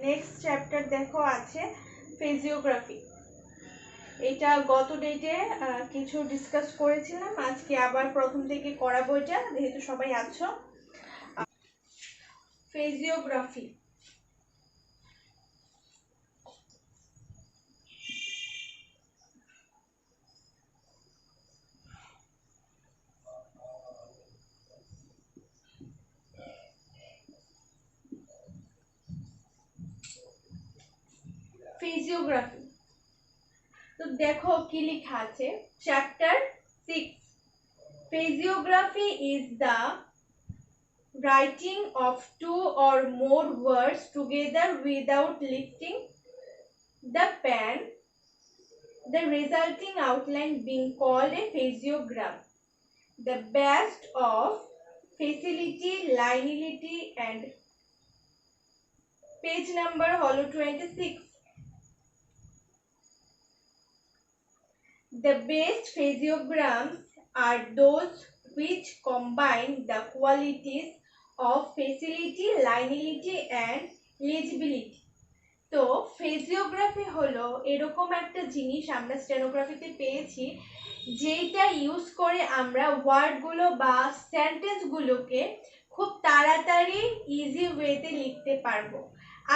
Next chapter দেখো আছে physiography. এটা গত ডেটে কিছু ডিসকাস করেছিলাম, আজকে আবার প্রথম থেকে করাবো এটা, যেহেতু সবাই আছো। ফিজিওগ্রাফি ফিজিওগ্রাফি তো দেখো কি লেখা আছে, chapter 6, physiography is the writing of two or more words together without lifting the pen, the resulting outline being called a physiogram. The best of facility, lineality and page number holo 26. The best physiograms are those which combine the qualities of facility, lineality and legibility. তো physiography হলো এরকম একটা জিনিস আমরা স্টেনোগ্রাফিতে পেয়েছি, যেটা use করে আমরা ওয়ার্ডগুলো বা সেন্টেন্সগুলোকে খুব তাড়াতাড়ি ইজি ওয়েতে লিখতে পারবো।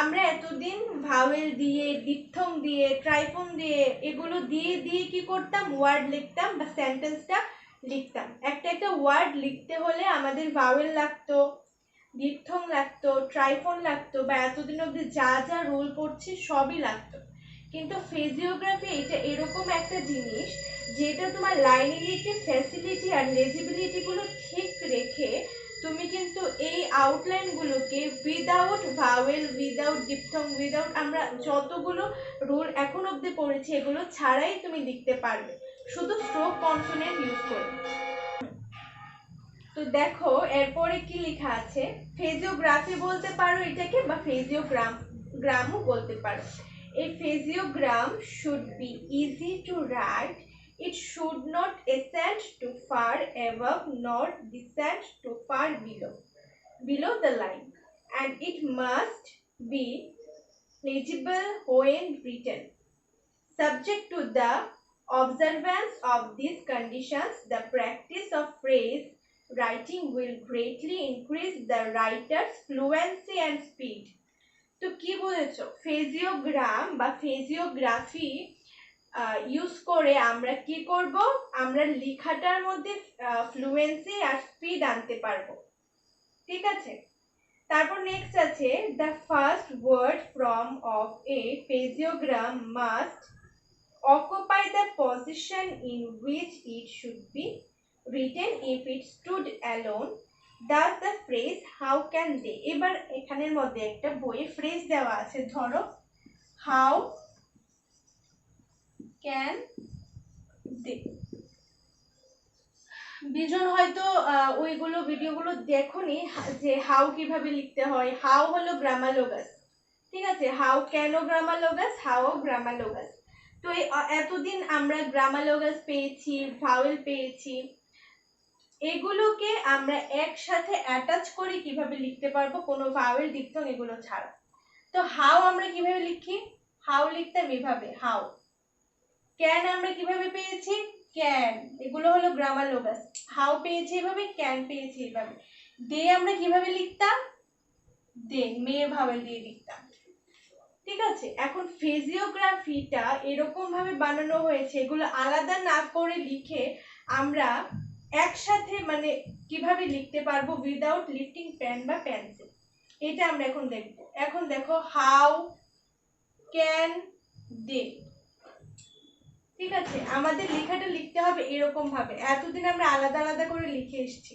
আমরা এতদিন ভাওয়েল দিয়ে, ডিপথং দিয়ে, ট্রাইফং দিয়ে, এগুলো দিয়ে দিয়ে কি করতাম, ওয়ার্ড লিখতাম বা সেন্টেন্সটা লিখতাম। একটা একটা ওয়ার্ড লিখতে হলে আমাদের ভাওয়েল লাগতো, ডিপথং লাগতো, ট্রাইফোন লাগতো, বা এতদিন অবধি যা যা রুল পড়ছি সবই লাগতো। কিন্তু ফিজিওগ্রাফি এটা এরকম একটা জিনিস যেটা তোমার লাইনিলিটি, ফ্যাসিলিটি আর লেজিবিলিটিগুলো ঠিক রেখে তুমি কিন্তু এই আউটলাইনগুলোকে without vowel, without diphthong, without আমরা যতগুলো রুল এখন অবধি পড়েছি এগুলো ছাড়াই তুমি লিখতে পারবে, শুধু স্ট্রোক কনসোনেন্ট ইউজ করে। তো দেখো এরপরে কি লেখা আছে, ফিজিওগ্রাফি বলতে পারো এটাকে, বা ফিজিওগ্রামও বলতে পারো। A physiogram should be easy to write. It should not ascend too far above nor descend too far below the line, and it must be legible when written. Subject to the observance of these conditions, the practice of phrase writing will greatly increase the writer's fluency and speed. তো কি বলেছো, ফিজিওগ্রাম বা physiography use করে আমরা কি করব, আমরা লেখাটার মধ্যে ফ্লুয়েন্সি আর স্পিড আনতে পারবো। ঠিক আছে, তারপর নেক্সট আছে, the first word from of a phraseogram must occupy the position in which it should be written if it stood alone. Thus the phrase how can they, এবার এখানের মধ্যে একটা বইয়ে ফ্রেজ দেওয়া আছে, ধরো how can they। বিজন হয়তো ওইগুলো ভিডিওগুলো দেখোনি যে হাউ কিভাবে লিখতে হয়। হাউ হলো গ্রামালোগাস, ঠিক আছে, হাউ কেন গ্রামালোগাস, হাউ গ্রামালোগাস। তো এতদিন আমরা গ্রামালোগাস পেয়েছি, ভাওয়েল পেয়েছি, এগুলোকে আমরা একসাথে অ্যাটাচ করে কিভাবে লিখতে পারবো কোনো ভাওয়েল, ডিপথং এগুলো ছাড়া। তো হাউ আমরা কিভাবে লিখি, হাউ লিখতাম এভাবে হাউ। ক্যান আমরা কিভাবে পেয়েছি, ক্যান, এগুলো হলো গ্রামালোগাস। হাউ পেয়েছি এভাবে, ক্যান পেয়েছি এভাবে। দে আমরা কিভাবে লিখতাম, দে, মেয়ে ভাওয়েল দিয়ে লিখতাম। ঠিক আছে, এখন ফিজিওগ্রাফিটা এরকম ভাবে বানানো হয়েছে, এগুলো আলাদা না করে লিখে আমরা একসাথে মানে কিভাবে লিখতে পারবো উইদাউট লিফটিং পেন বা পেন্সিল, এটা আমরা এখন দেখব। এখন দেখো হাউ ক্যান দে, ঠিক আছে, আমাদের লেখাটা লিখতে হবে এরকম ভাবে। এতদিন আমরা আলাদা আলাদা করে লিখে এসেছি,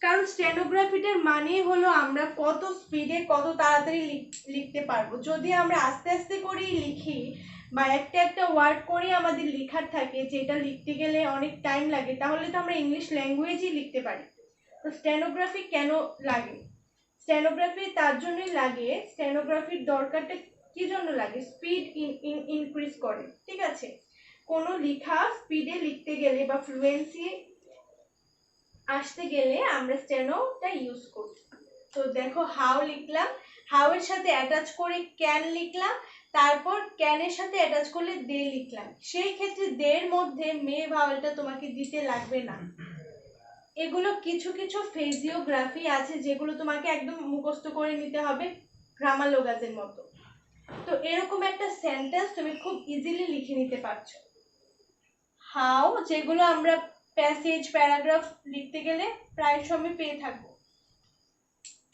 কারণ স্টেনোগ্রাফিটার মানে হলো আমরা কত স্পিডে কত তাড়াতাড়ি লিখতে পারবো। যদি আমরা আস্তে আস্তে করেই লিখি বা একটা একটা ওয়ার্ড করে আমাদের লেখার থাকে, যেটা লিখতে গেলে অনেক টাইম লাগে, তাহলে তো আমরা ইংলিশ ল্যাঙ্গুয়েজই লিখতে পারি। তো স্টেনোগ্রাফি কেন লাগে, স্টেনোগ্রাফি তার জন্যই লাগে, স্টেনোগ্রাফির দরকারটা কি জন্য লাগে, স্পিড ইনক্রিজ করে। ঠিক আছে, কোনো লেখা স্পিডে লিখতে গেলে বা ফ্লুয়েন্সি আসতে গেলে আমরা স্টেনোটা ইউজ করি। তো দেখো হাউ লিখলাম, হাউ এর সাথে অ্যাটাচ করে ক্যান লিখলাম, তারপর ক্যানের সাথে অ্যাটাচ করলে দে লিখলাম। সেই ক্ষেত্রে দের মধ্যে মে ভাওয়েলটা তোমাকে দিতে লাগবে না। এগুলো কিছু কিছু ফ্রেজিওগ্রাফি আছে যেগুলো তোমাকে একদম মুখস্থ করে নিতে হবে গ্রামার লোগাজের মতো। তো এরকম একটা সেন্টেন্স তুমি খুব ইজিলি লিখে নিতে পারছো। হাউ, যেগুলো আমরা প্যাসেজ প্যারাগ্রাফ লিখতে গেলে প্রায় সময় পেয়ে থাকবো।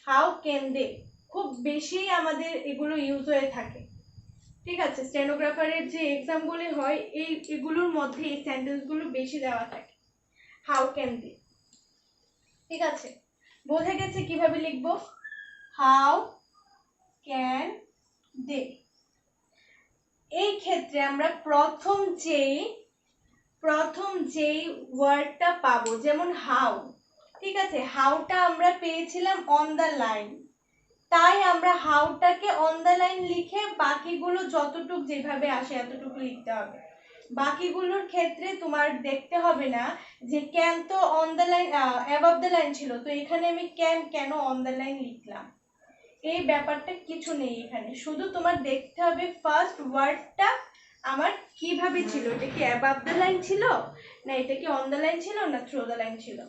হাউ ক্যান দে, খুব বেশি আমাদের এগুলো ইউজ হয়ে থাকে। ঠিক আছে, স্টেনোগ্রাফারের যে এক্সামগুলি হয় এগুলোর মধ্যে এই সেন্টেন্সগুলো বেশি দেওয়া থাকে। হাউ ক্যান দে, ঠিক আছে, বোঝা গেছে কিভাবে লিখবো। How can they. এই ক্ষেত্রে আমরা প্রথম যেই ওয়ার্ডটা পাবো, যেমন হাউ, ঠিক আছে, হাউটা আমরা পেয়েছিলাম অন দ্য লাইন, তাই আমরা হাউটাকে অন দ্য লাইন লিখে বাকিগুলো যতটুক যেভাবে আসে এতটুকু লিখতে হবে। বাকিগুলোর ক্ষেত্রে তোমার দেখতে হবে না যে ক্যান তো on the line above the line ছিল, তো এখানে আমি ক্যান কেন অন দ্য লাইন লিখলাম, এই ব্যাপারটা কিছু নেই এখানে। শুধু তোমার দেখতে হবে ফার্স্ট ওয়ার্ডটা আমার কিভাবে ছিল, এটা কি অ্যাবভ দ্য লাইন ছিল, না এটা কি অন দ্য লাইন ছিল, না থ্রু দ্য লাইন ছিল।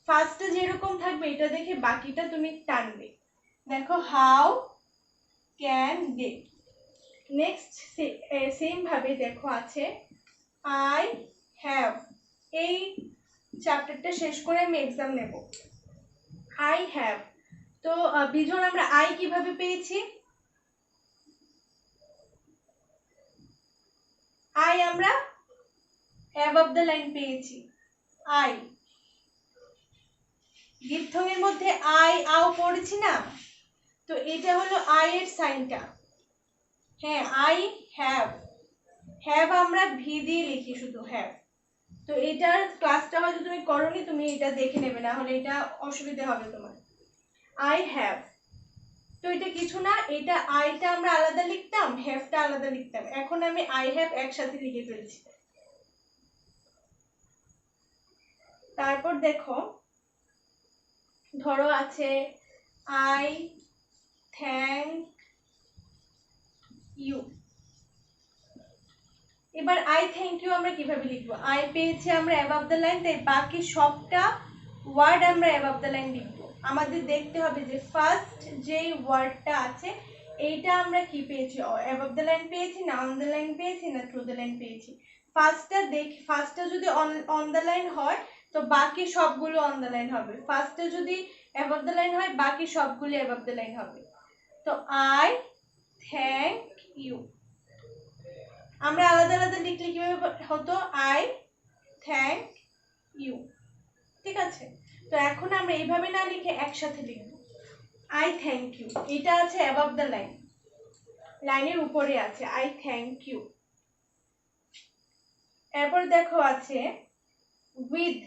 ফার্স্টে যেরকম থাকবে এটা দেখে বাকিটা তুমি টানবে। দেখো how can they. Next same ভাবে দেখো আছে আই হ্যাভ। এই চ্যাপ্টারটা শেষ করে আমি এক্সাম নেব। আই হ্যাভ, তো বিজন আমরা আই কিভাবে পেয়েছি, আই আমরা অ্যাবভ দ্য লাইন পেয়েছি। আই ডিপথং মধ্যে আই আও পড়েছি না, তো এটা হলো আই এর সাইনটা। হ্যাঁ, আই হ্যাভ, হ্যাভ আমরা ভি দিয়ে লিখি শুধু হ্যাভ। তো এটার ক্লাসটা হয়তো তুমি করোনি, তুমি এটা দেখে নেবে, না হলে এটা অসুবিধা হবে তোমার। আই হ্যাভ, তো এটা কিছু না, এটা আইটা আমরা আলাদা লিখতাম, হ্যাভটা আলাদা লিখতাম, এখন আমি আই হ্যাভ একসাথে লিখে ফেলছি। তারপর দেখো, ধরো আছে আই থ্যাংক ইউ। এবার আই থ্যাংক ইউ আমরা কিভাবে লিখবো, আই পেয়েছি আমরা অ্যাবভ দ্য লাইন, তাই বাকি সবটা ওয়ার্ড আমরা অ্যাবভ দ্য লাইন লিখবো। আমাদের দেখতে হবে যে ফার্স্ট যেই ওয়ার্ডটা আছে এইটা আমরা কি পেয়েছি, অ্যাবভ দ্য লাইন পেয়েছি, না অন দ্য লাইন পেয়েছি, না থ্রু দ্য লাইন পেয়েছি। ফার্স্টটা যদি অন দ্য লাইন হয় তো বাকি সবগুলো অন দ্য লাইন হবে, ফার্স্টটা যদি অ্যাবভ দ্য লাইন হয় বাকি সবগুলো অ্যাবভ দ্য লাইন হবে। তো আই থ্যাংক ইউ আমরা আলাদা আলাদা লিখলে কিভাবে হতো, আই থ্যাংক ইউ। ঠিক আছে, তো এখন আমরা এইভাবে না লিখে একসাথে লিখব। আই থ্যাংক ইউ, এটা আছে অ্যাবভ দ্য লাইন, লাইনের উপরে আছে আই থ্যাংক ইউ। এরপর দেখো আছে উইথ।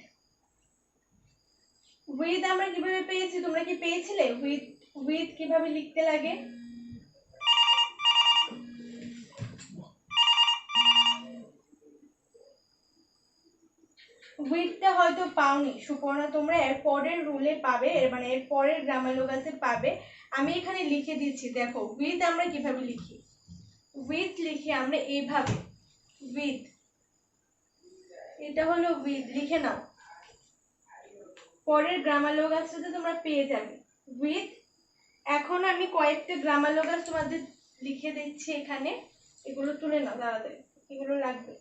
উইথ আমরা কিভাবে পেয়েছি, তোমরা কি পেয়েছিলে উইথ কিভাবে লিখতে লাগে? উইথটা হয়তো পাওনি সুপর্ণা, তোমরা এর পরের রুলে পাবে, মানে এর পরের গ্রামার লোগাসে পাবে। আমি এখানে লিখে দিচ্ছি, দেখো উইথ আমরা কিভাবে লিখি। উইথ লিখি আমরা এইভাবে, উইথ, এটা হলো উইথ, লিখে নাও, পরের গ্রামার লোগাসটাতে তোমরা পেয়ে যাবে উইথ। এখন আমি কয়েকটা গ্রামার লোগাস তোমাদের লিখে দিচ্ছি এখানে, এগুলো তুলে নাও তাড়াতাড়ি, এগুলো লাগবে।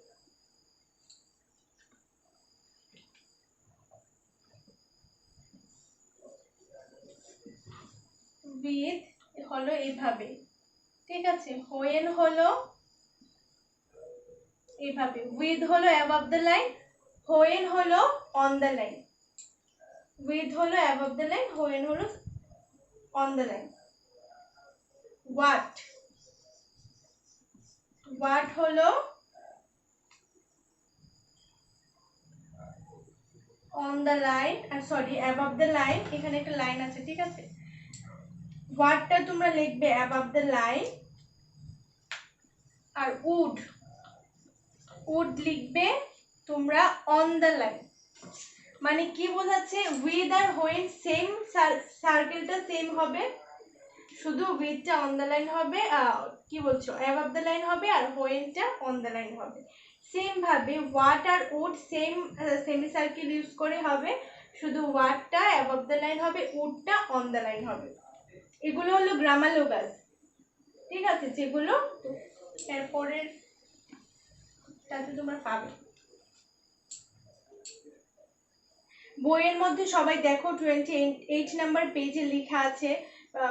উইথ হলো এইভাবে, ঠিক আছে, হোয়েন হলো এইভাবে, উইথ হলো অ্যাবভ দ্য লাইন, হোয়েন হলো অন দ্য লাইন। উইথ হলো অ্যাবভ দ্য লাইন, হোয়েন হলো অন দ্য লাইন। হোয়াট হলো অন দ্য লাইন, আর সরি অ্যাবভ দ্য লাইন, এখানে একটা লাইন আছে, ঠিক আছে, হোয়াটটা তোমরা লিখবে অ্যাবভ দ্য লাইন, আর উড লিখবে তোমরা অন দ্য লাইন। মানে কি বোঝাচ্ছে, উইথ আর হোয়েন সেম, সার্কেলটা সেম হবে, শুধু উইথটা অন দ্য লাইন হবে, কি বলছো, অ্যাবাভ দ্য লাইন হবে, আর হোয়েনটা অন দ্য লাইন হবে। সেম ভাবে ওয়াট আর would same semi circle use করে হবে, শুধু ওয়াটটা অ্যাবাভ দ্য লাইন হবে, উডটা অন দ্য লাইন হবে। এগুলো হলো গ্রামালোগাস, ঠিক আছে, যেগুলো এরপরের তাতে তোমরা পাবে। বইয়ের মধ্যে সবাই দেখো 28 নাম্বার পেজে লেখা আছে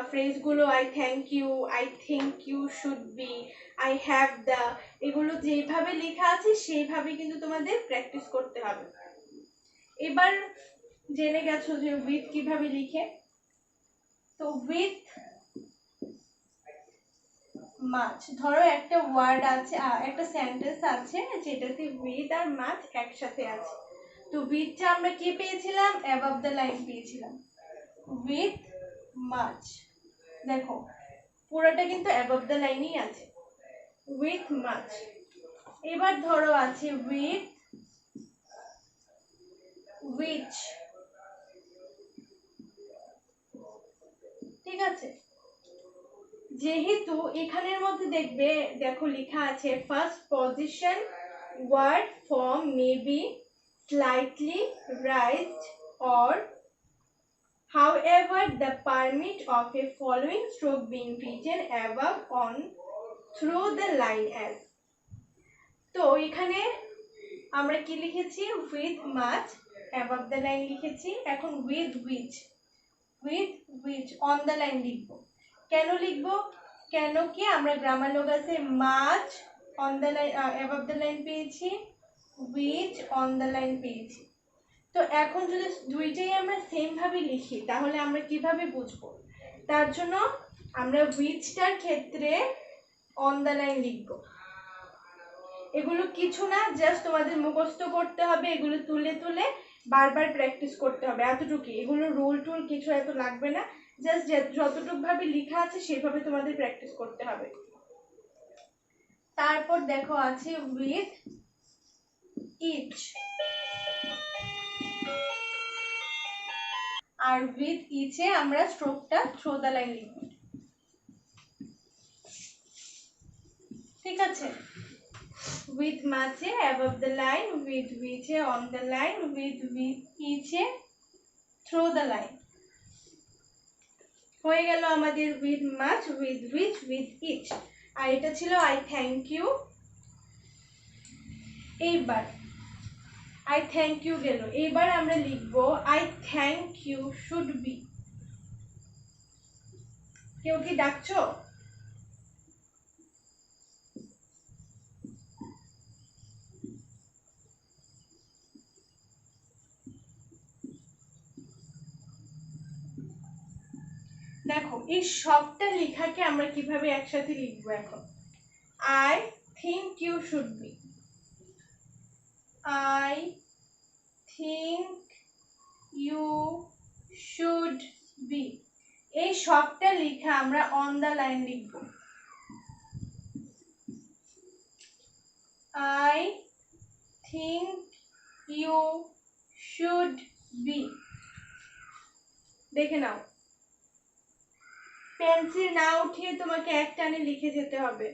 ফ্রেজগুলো, I thank you, I think you should be, I have the, এগুলো যেভাবে লেখা আছে সেইভাবে কিন্তু তোমাদের প্র্যাকটিস করতে হবে। এবার জেনে গেছো যে উইথ কিভাবে লিখে। তো উইথ মাছ, ধরো একটা ওয়ার্ড আছে, একটা সেন্টেন্স আছে যেটাতে উইথ আর মাছ একসাথে আছে। তো উইথটা আমরা কি পেয়েছিলাম, অ্যাবাভ দ্য লাইন পেয়েছিলাম, উইথ মাছ। দেখো পুরোটা কিন্তু অ্যাবাভ দ্য লাইনই আছে, উইথ মাছ। এবার ধরো আছে উইথ উইচ, ঠিক আছে। যেহেতু এখানের মধ্যে দেখবে, দেখো লেখা আছে first position word form may be slightly raised or however the permit of a following stroke being written above on through the line as। তো এখানে আমরা কি লিখেছি, with much above the line লিখেছি। এখন with which on the line লিখবো। কেন লিখবো, কেন কি আমরা গ্রামালোগাসে much on the line above the line পেয়েছি, উইচ অন দ্য লাইন পেয়েছি। তো এখন যদি দুইটাই আমরা সেম ভাবে লিখি তাহলে আমরা কিভাবে বুঝবো, তার জন্য আমরা উইচটার ক্ষেত্রে অন দ্য লাইন লিখবো। এগুলো কিছু না, জাস্ট তোমাদের মুখস্থ করতে হবে, এগুলো তুলে তুলে বারবার প্র্যাকটিস করতে হবে, এতটুকুই। এগুলো রুল টুল কিছু এত লাগবে না, জাস্ট যতটুকু ভাবে লেখা আছে সেভাবে তোমাদের প্র্যাকটিস করতে হবে। তারপর দেখো আছে উইথ ইচ, আর উইথ ইচে আমরা স্ট্রোকটা থ্রু দ্য লাইন লিখব, ঠিক আছে। উইথ মাঝে অ্যাবভ দ্য লাইন, উইথ উইচে অন দ্য লাইন, উইথ ইচে থ্রু দ্য লাইন। হয়ে গেল আমাদের with much, with which, with each. আর এটা ছিল আই থ্যাংক ইউ। এইবার আই থ্যাংক ইউ গেল, এবার আমরা লিখবো I thank you should be. কেউ কি ডাকছো? দেখো এই সবটা লেখাকে আমরা কিভাবে একসাথে লিখবো এখন। I think you should be, I think you should be, এই সবটা লেখা আমরা অন দ্য লাইন লিখব। I think you should be. দেখে নাও, পেন্সিল না উঠিয়ে তোমাকে এক টানে লিখে যেতে হবে।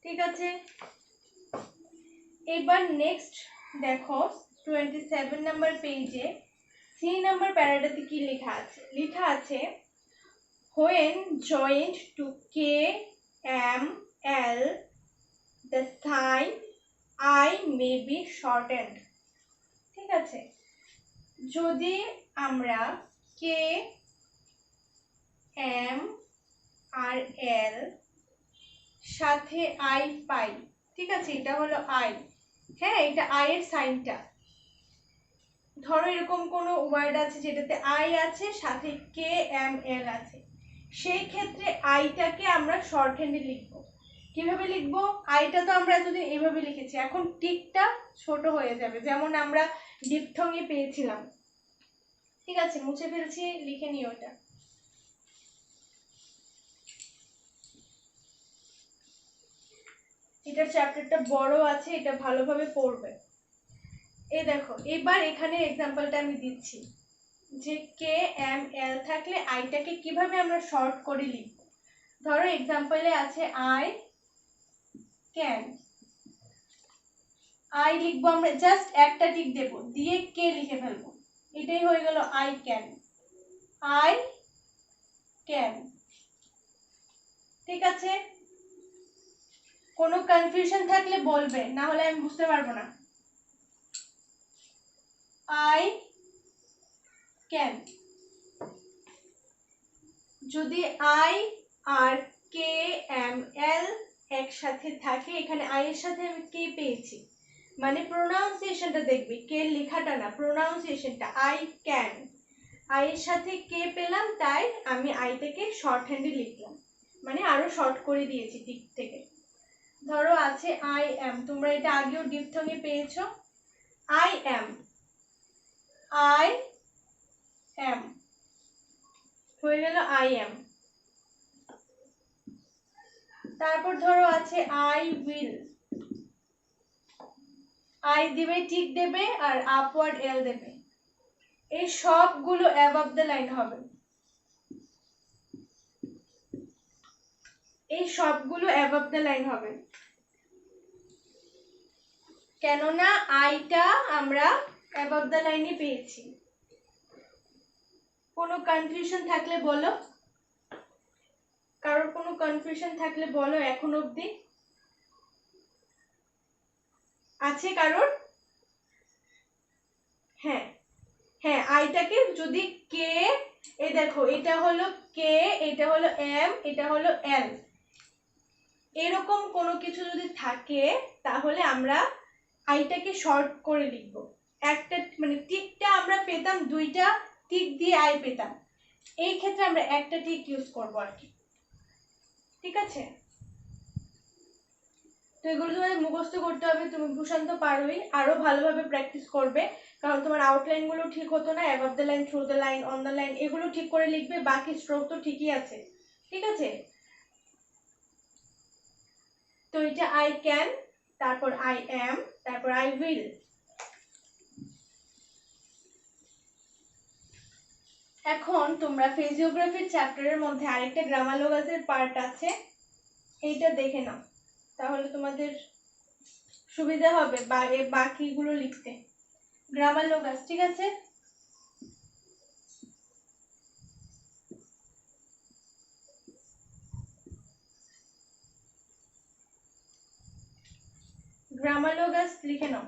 ঠিক আছে, এবার নেক্সট দেখো 27 নাম্বার পেজে সি নাম্বার প্যারাটাতে কি লেখা আছে, লেখা আছে when joined to K M L the sign I may be shortened। ঠিক আছে, যদি আমরা কে এম আর এল সাথে আই পাই, ঠিক আছে, এটা হলো আই, হ্যাঁ এটা আই এর সাইনটা। ধরো এরকম কোনো ওয়ার্ড আছে যেটাতে আই আছে সাথে কে এম এল আছে, সেই ক্ষেত্রে আইটাকে আমরা শর্ট হ্যান্ডে লিখবো। কিভাবে লিখবো, আইটা তো আমরা এতদিন এইভাবে লিখেছি, এখন টিকটা ছোট হয়ে যাবে, যেমন আমরা ডিপথঙে পেয়েছিলাম। ঠিক আছে, মুছে ফেলছি, লিখে নিও ওটা। এটার চ্যাপ্টারটা বড় আছে, এটা ভালোভাবে পড়বে। এই দেখো এবার এখানে এক্সাম্পলটা আমি দিচ্ছি যে কে এম এল থাকলে আইটাকে কিভাবে আমরা শর্ট করে লিখব। ধরো এক্সাম্পলে আছে আই ক্যান, আই লিখবো আমরা, জাস্ট একটা টিক দেব দিয়ে কে লিখে ফেলবো, এটাই হয়ে গেল আই ক্যান। আই ক্যান, ঠিক আছে? কোনো কনফিউশন থাকলে বলবে, না হলে আমি বুঝতে পারবো না। আই ক্যান, যদি I R K M L একসাথে থাকে, এখানে আই এর সাথে আমি কে পেয়েছি, মানে প্রোনাউন্সিয়েশনটা দেখবি, কে লেখাটা না, প্রোনাউন্সিয়েশনটা। আই ক্যান, আই এর সাথে কে পেলাম, তাই আমি আইটাকে শর্ট হ্যান্ডে লিখলাম, মানে আরো শর্ট করে দিয়েছি টিক থেকে। ধরো আছে আই এম, তোমরা এটা আগেও ডিপথঙে পেয়েছো। আই এম, আই এম হয়ে গেল আই এম। তারপর ধরো আছে আই উইল, আই দিবে টিক দেবে আর আপওয়ার্ড এল দেবে, এই সবগুলো অ্যাবভ দ্য লাইন হবে, এই সবগুলো অ্যাবভ দ্য লাইন হবে, কেননা আইটা আমরা অ্যাবভ দ্য লাইনে পেয়েছি। কোনো কনফিউশন থাকলে বলো, কারোর কোনো কনফিউশন থাকলে বলো এখন অবধি, আছে কারোর? হ্যাঁ হ্যাঁ, আইটাকে যদি কে, এই দেখো এটা হলো কে, এটা হলো এম, এটা হলো এল, এরকম কোনো কিছু যদি থাকে তাহলে আমরা আইটাকে শর্ট করে লিখব। একটা মানে টিকটা আমরা পেতাম, দুইটা টিক দিয়ে আই পেতাম, এই ক্ষেত্রে আমরা একটা টিক ইউজ করব আর কি, ঠিক আছে? তো এগুলো তোমাদের মুখস্থ করতে হবে, তুমি ভূষণ তো পারোই, আরো ভালোভাবে প্র্যাকটিস করবে, কারণ তোমার আউটলাইন গুলো ঠিক হতো না, above the line, through the line, on the line, এগুলো ঠিক করে লিখবে, বাকি স্ট্রোক তো ঠিকই আছে, ঠিক আছে? তো এটা আই ক্যান, তারপর আই এম, তারপর আই উইল। এখন তোমরা ফিজিওগ্রাফির চ্যাপ্টারের মধ্যে আরেকটা গ্রামালোগাসের পার্ট আছে, এইটা দেখে নাও, তাহলে তোমাদের সুবিধা হবে বাকিগুলো লিখতে। গ্রামালোগাস, ঠিক আছে? গ্রামালোগাস লিখে নাও।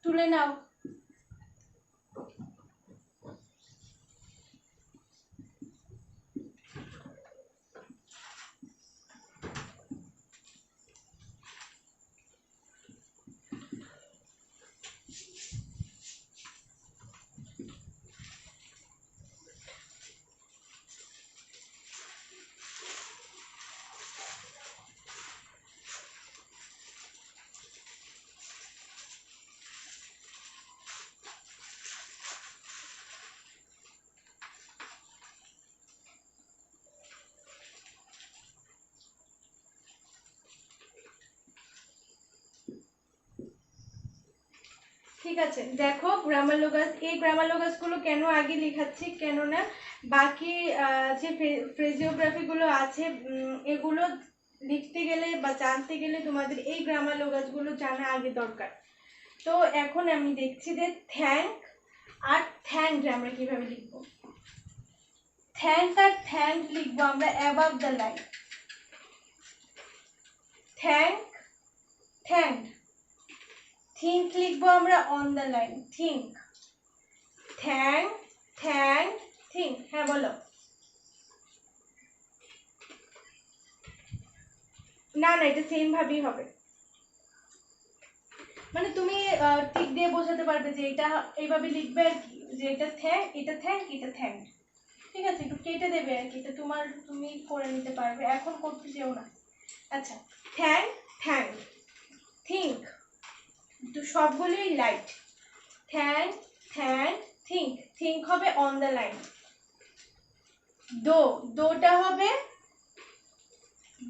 তুলে নাও। ঠিক আছে, দেখো গ্রামালোগাস, এই গ্রামালোগাসগুলো কেন আগে লেখাচ্ছি, কেননা বাকি যে ফ্রেজিওগ্রাফিগুলো আছে এগুলো লিখতে গেলে বা জানতে গেলে তোমাদের এই গ্রামালোগাসগুলো জানা আগে দরকার। তো এখন আমি দেখছি যে থ্যাঙ্ক আর থ্যাঙ্ক আমরা কিভাবে লিখবো। থ্যাঙ্ক আর থ্যাঙ্ক লিখবো আমরা above the line, thank, thanked. Think লিখবো আমরা on the line, think. Thank, thank, think. হ্যাঁ বলো। না না, এটা সেম ভাবেই হবে, মানে তুমি টিক দিয়ে বোঝাতে পারবে যে এটা এইভাবে লিখবে আর কি, যে এটা থ্যাঙ্ক, এটা থ্যাঙ্ক, এটা থ্যাঙ্ক। ঠিক আছে, একটু কেটে দেবে আর কি, এটা তুমি করে নিতে পারবে, এখন করতে যেও না। আচ্ছা, থ্যাঙ্ক, থ্যাঙ্ক, থিঙ্ক, তো সবগুলোই light. Thank, thank, think, think হবে অন দ্য লাইন। দো, দোটা হবে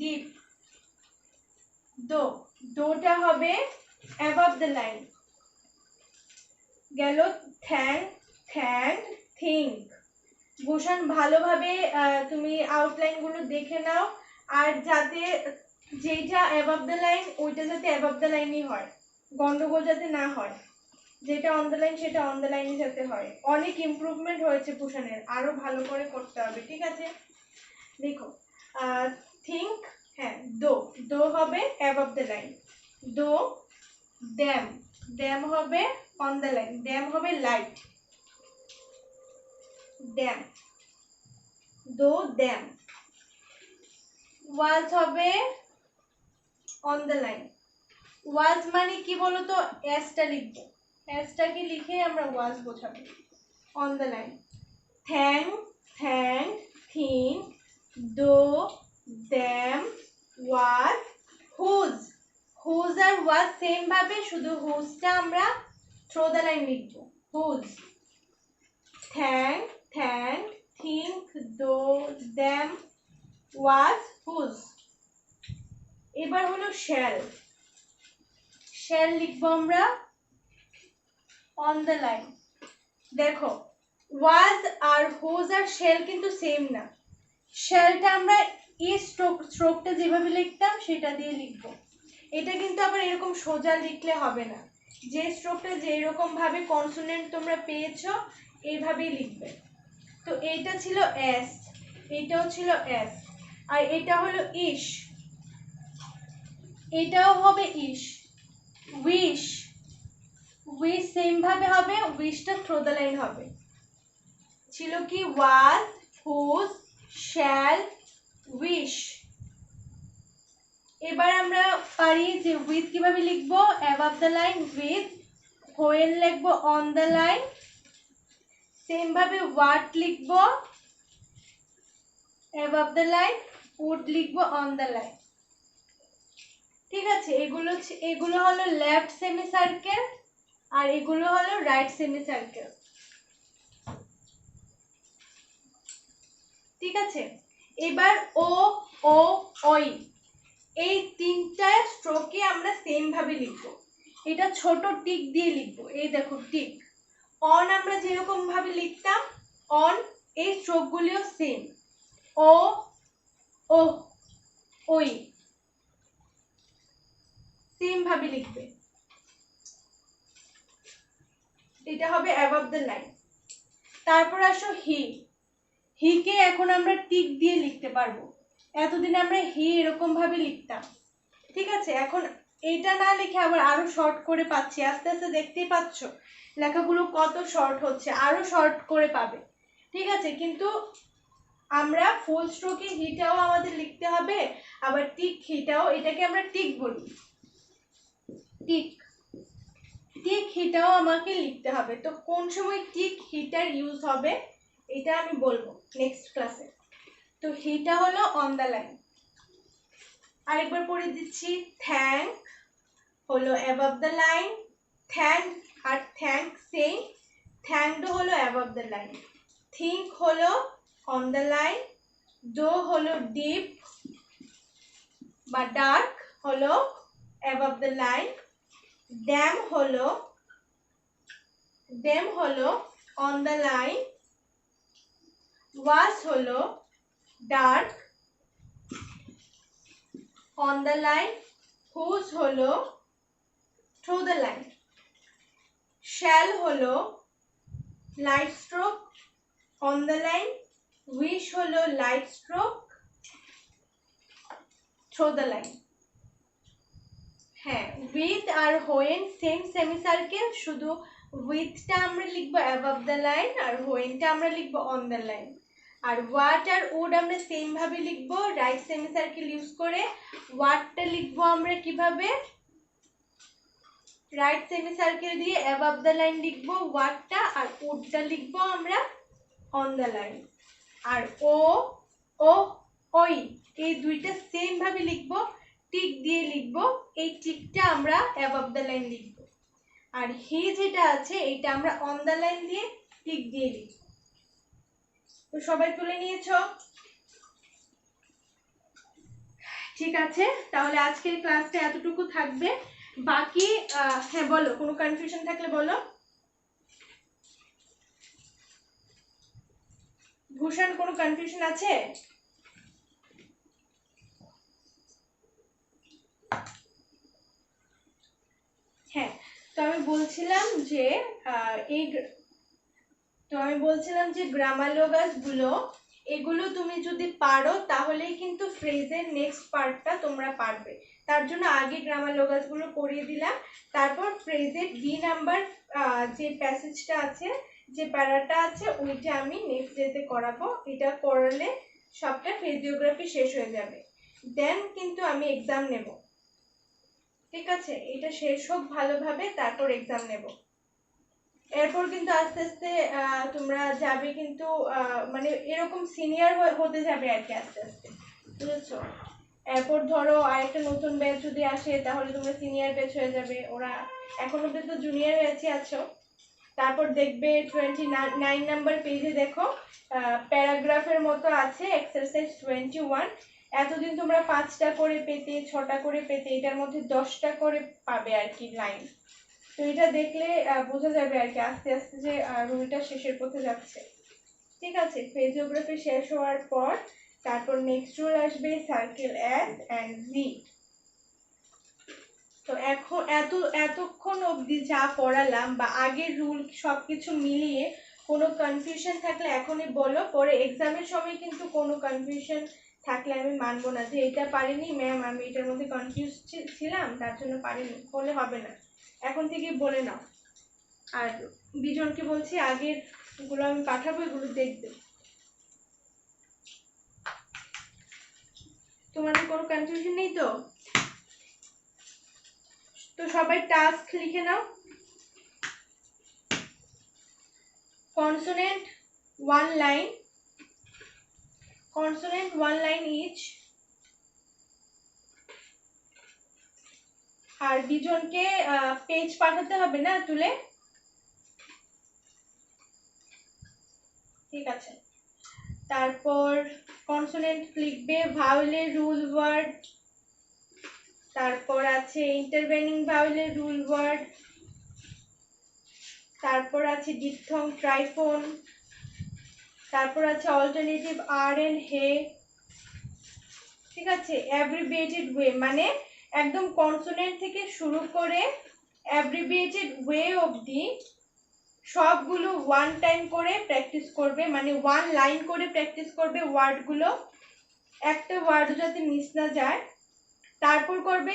ডিপ। দো, দোটা হবে অ্যাবভ দ্য লাইন। গেল থ্যাঙ্ক, থ্যাঙ্ক, থিঙ্ক। ভূষণ ভালোভাবে তুমি আউটলাইন গুলো দেখে নাও, আর যাতে যেটা অ্যাবভ দ্য লাইন ওইটা যাতে অ্যাবভ দ্য লাইনই হয়, গন্ডগোল যাতে না হয়, যেটা অন দ্য লাইন সেটা অন দ্য লাইনই যাতে হয়। অনেক ইমপ্রুভমেন্ট হয়েছে ভূষণের, আরো ভালো করে করতে হবে। ঠিক আছে, দেখো থিঙ্ক, হ্যাঁ দো, দো হবে অ্যাবভ দ্য লাইন। দো, ড্যাম, ড্যাম হবে অন দ্য লাইন, ড্যাম হবে লাইট। ড্যাম, দো ড্যাম। ওয়াজ হবে অন দ্য লাইন। ওয়াজ মানে কি বলতো, এসটা লিখবো, এসটাকে লিখে আমরা ওয়াজ বোঝাবো। On the line. Thank, thank, think, দো, ড্যাম, ওয়াজ, হুজ। হুজ আর ওয়াজ সেম ভাবে, শুধু হুজটা আমরা থ্রো দ্য লাইন লিখবো, হুজ। থ্যাঙ্ক, থ্যাঙ্ক, থিঙ্ক, দো, ড্যাম, ওয়াজ, হুজ। এবার হলো শ্যাল। শ্যাল লিখবো আমরা অন দ্য লাইন। দেখো ওয়াজ আর হুজ আর শ্যাল কিন্তু সেম না। শ্যালটা আমরা এই স্ট্রোকটা যেভাবে লিখতাম সেটা দিয়ে লিখবো। এটা কিন্তু আবার এরকম সোজা লিখলে হবে না, যে স্ট্রোকটা যেরকম ভাবে কনসোনেন্ট তোমরা পেয়েছো এইভাবেই লিখবে। তো এইটা ছিল এস, এটাও ছিল এস, আর এটা হলো ইশ, এটাও হবে ইশ। উইশ, উইশ সেম ভাবে হবে, উইশটা থ্রো দ্য লাইন হবে। ছিল কি ওয়াজ, হুজ, শ্যাল, উইশ। এবার আমরা পারি যে উইথ কিভাবে লিখবো, above the line with, when লিখবো অন দ্য লাইন, সেম ভাবে ওয়াট লিখবো অ্যাবভ দ্য লাইন, উড লিখবো অন দ্য লাইন। ঠিক আছে, এগুলো হলো লেফট সেমি সার্কেল, আর এগুলো হলো রাইট সেমি সার্কেল। ঠিক আছে, এবার ও, ও, ওই, এই তিনটা স্ট্রোকে আমরা সেম ভাবে লিখবো। এটা ছোট টিক দিয়ে লিখবো, এই দেখো টিক। অন আমরা যেরকম ভাবে লিখতাম অন, এই স্ট্রোকগুলিও সেম। ও, ও, ওই, সেম ভাবে লিখবে। এটা হবে অ্যাবভ দ্য লাইন। তারপর আসো হি। হিকে এখন আমরা টিক দিয়ে লিখতে পারবো, এতদিন আমরা হি এরকম ভাবে লিখতাম। ঠিক আছে, এখন এটা না লিখে আবার আরো শর্ট করে পাচ্ছি, আস্তে আস্তে দেখতেই পাচ্ছ লেখাগুলো কত শর্ট হচ্ছে, আরো শর্ট করে পাবে। ঠিক আছে, কিন্তু আমরা ফুল স্ট্রোকে হিটাও আমাদের লিখতে হবে, আবার টিক হিটাও, এটাকে আমরা টিক বলি, টিক, টিক হিটাও আমাকে লিখতে হবে। তো কোন সময় টিক হিটার ইউজ হবে এটা আমি বলবো নেক্সট ক্লাসে। তো হিটা হলো অন দ্য লাইন। আরেকবার পড়ে দিচ্ছি, থ্যাঙ্ক হলো অ্যাবভ দ্য লাইন, থ্যাঙ্ক আর থ্যাঙ্ক সেম, থ্যাঙ্কড হলো অ্যাবভ দ্য লাইন, থিঙ্ক হলো অন দ্য লাইন, দো হলো ডিপ বা ডার্ক হলো অ্যাবভ দ্য লাইন, ড্যাম হলো অন দ্য লাইন, ওয়াজ হলো dark on the line, whose হলো থ্রু দ্য লাইন, শ্যাল হলো light stroke on the line, wish হলো light stroke through the line. হ্যাঁ, with আর when same semi circle, শুধু উইথটা আমরা লিখবো অ্যাবভ দ্য লাইন আর হোয়েনটা আমরা লিখবো অন দ্য লাইন। আর ওয়াট আর উড আমরা সেম ভাবে লিখবো রাইট সেমি সার্কেল ইউজ করে। ওয়াটটা লিখবো আমরা কিভাবে, রাইট সেমি সার্কেল দিয়ে অ্যাবভ দ্য লাইন লিখবো ওয়াটটা, আর উডটা লিখবো আমরা অন দ্য লাইন। আর ও ও ওই এই দুইটা সেম ভাবে লিখবো, টিক দিয়ে লিখবো, এই টিকটা আমরা অ্যাবভ দ্য লাইন লিখবো। আর হি যেটা আছে এটা আমরা অন দ্য লাইন দিয়ে টিক দিয়ে লিখবো। তো সবাই তুলে নিয়েছো? ঠিক আছে, তাহলে আজকের ক্লাসটা এতটুকু থাকবে। বাকি হ্যাঁ বলো, কোনো কনফিউশন থাকলে বলো। ভূষণ, কোনো কনফিউশন আছে? হ্যাঁ, তো আমি বলছিলাম যে গ্রামালোগাস গুলো, এগুলো তুমি যদি পারো তাহলেই কিন্তু ফ্রেজের নেক্সট পার্টটা তোমরা পারবে। তার জন্য আগে গ্রামালোগাস গুলো করিয়ে দিলাম, তারপর ফ্রেজের বি নাম্বার যে প্যাসেজটা আছে, যে প্যারাটা আছে, ওইটা আমি নেক্সট ডেতে করাবো। এটা করালে সবটা ফিজিওগ্রাফি শেষ হয়ে যাবে, দেন কিন্তু আমি এক্সাম নেব। ঠিক আছে, এটা শেষ হোক ভালোভাবে, তারপর এক্সাম নেব। এরপর কিন্তু আস্তে আস্তে তোমরা যাবে কিন্তু মানে এরকম সিনিয়র হতে যাবে আর কি আস্তে আস্তে, বুঝেছো? এরপর ধরো আরেকটা নতুন ব্যাচ যদি আসে তাহলে তোমরা সিনিয়র ব্যাচ হয়ে যাবে। ওরা এখন অব্দি তো জুনিয়র ব্যাচে আছো। তারপর দেখবে 29 নাম্বার পেজে দেখো প্যারাগ্রাফের মতো আছে এক্সারসাইজ 21। এতদিন তোমরা 5টা করে পেতে, 6টা করে পেতে, এটার মধ্যে 10টা করে পাবে আর কি লাইন। তো এটা দেখলে বোঝা যাবে আর কি আস্তে আস্তে যে রুলটা শেষের পথে যাচ্ছে। ঠিক আছে, ফিজিওগ্রাফি শেষ হওয়ার পর তারপর নেক্সট রুল আসবে সার্কেল এস এন্ড জি। তো এখন এতক্ষণ অবধি যা পড়ালাম বা আগের রুল সবকিছু মিলিয়ে কোনো কনফিউশন থাকলে এখনই বলো, পরে এক্সামের সময় কিন্তু কোনো কনফিউশন থাকলে আমি মানবো না যে এটা পারিনি ম্যাম, আমি এটার মধ্যে কনফিউজ ছিলাম তার জন্য পারিনি, বলে হবে না। এখন থেকে বলে নাও। আর বিজনকে বলছি আগের গুলো আমি পাঠাবো, এগুলো দেখবে। তোমাদের কোনো কনফিউশন নেই তো? তো সবাই টাস্ক লিখে নাও। Consonant 1 line, consonant 1 line each. আর বিজনকে পেজ পাঠাতে হবে না তুলে? ঠিক আছে, তারপর কনসোনেন্ট লিখবে ভাওয়েলের রুল ওয়ার্ড, তারপর আছে ইন্টারভেনিং ভাওয়েলের রুল ওয়ার্ড, তারপর আছে ডিপথং ট্রাইফোন, তারপর আছে অল্টারনেটিভ আর এন্ড হে। ঠিক আছে, অ্যাব্রিভিয়েটেড ওয়ে মানে একদম কনসোনেন্ট থেকে শুরু করে অ্যাব্রিভিয়েটেড ওয়ে অবধি সবগুলো 1 টাইম করে প্র্যাকটিস করবে, মানে 1 লাইন করে প্র্যাকটিস করবে ওয়ার্ডগুলো, একটা ওয়ার্ড যাতে মিস না যায়। তারপর করবে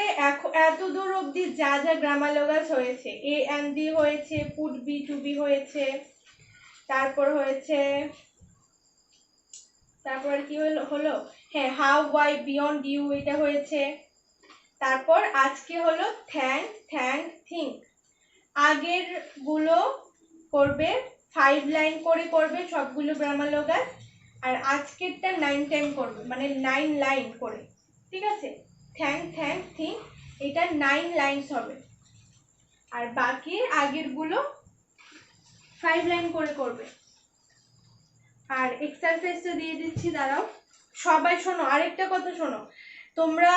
এত দূর অবধি যা যা গ্রামালোগাস হয়েছে, এ এন্ড বি হয়েছে, পুট বি টু বি হয়েছে, তারপর হয়েছে, তারপর কি হলো হ্যাঁ হাউ ওয়াই বিয়ন্ড ইউ, এটা হয়েছে। তারপর আজকে হলো থ্যাঙ্ক থ্যাঙ্ক থিঙ্ক। আগের গুলো করবে 5 লাইন করে করবে সবগুলো গ্রামালোগাস, আর আজকেরটা 9 টাইম করবে, মানে 9 লাইন করে। ঠিক আছে, থ্যাঙ্ক থ্যাঙ্ক থিঙ্ক এটা 9 লাইনস হবে, আর বাকি আগের গুলো 5 লাইন করে করবে। আর এক্সারসাইজটা দিয়ে দিচ্ছি, দাঁড়াও। সবাই শোনো, আরেকটা কথা শোনো, তোমরা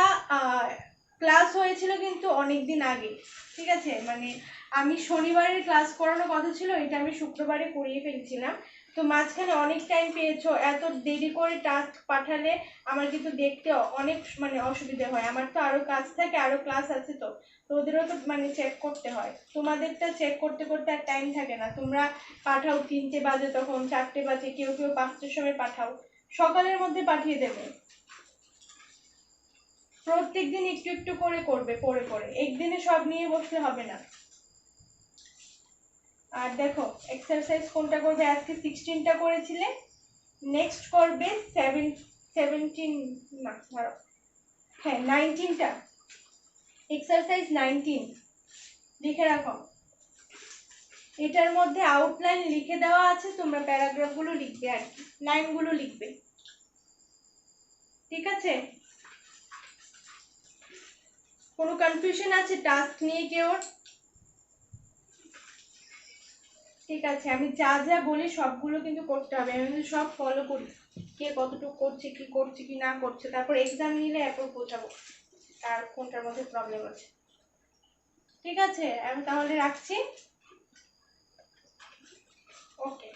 ক্লাস হয়েছিল কিন্তু অনেকদিন আগে। ঠিক আছে, মানে আমি শনিবারের ক্লাস করানোর কথা ছিল, এটা আমি শুক্রবারে করিয়ে ফেলছিলাম। তো মাঝখানে অনেক টাইম পেয়েছো, এত দেরি করে টাস্ক পাঠালে আমার কিন্তু দেখতে অনেক মানে অসুবিধা হয়। আমার তো আরো কাজ থাকে, আরো ক্লাস আছে, তো ওদেরও তো মানে চেক করতে হয়। তোমাদেরটা চেক করতে করতে আর টাইম থাকে না। তোমরা পাঠাও 3টে বাজে, তখন 4টে বাজে, কেউ কেউ 5টার সময় পাঠাও। সকালের মধ্যে পাঠিয়ে দেবে। প্রত্যেকদিন একটু একটু করে করবে, পরে একদিনে সব নিয়ে বসলে হবে না। আর দেখো এক্সারসাইজ কোনটা করবে, আজকে 16টা করেছিলে, নেক্সট করবে 17 না ধরো, হ্যাঁ 19টা, এক্সারসাইজ 19 লিখে রাখো। এটার মধ্যে আউটলাইন লিখে দেওয়া আছে, তোমরা প্যারাগ্রাফগুলো লিখবে আর কি, লাইনগুলো লিখবে, ঠিক আছে? কোনো কনফিউশন আছে টাস্ক নিয়ে কেউ? ঠিক আছে, আমি যা যা বলি সবগুলো কিন্তু করতে হবে, আমি কিন্তু সব ফলো করি, কে কতটুকু করছে, কি করছে কি না করছে, তারপর এক্সাম নিলে এরপর বোঝাবো আর কোনটার মধ্যে প্রবলেম আছে। ঠিক আছে, আমি তাহলে রাখছি। ওকে।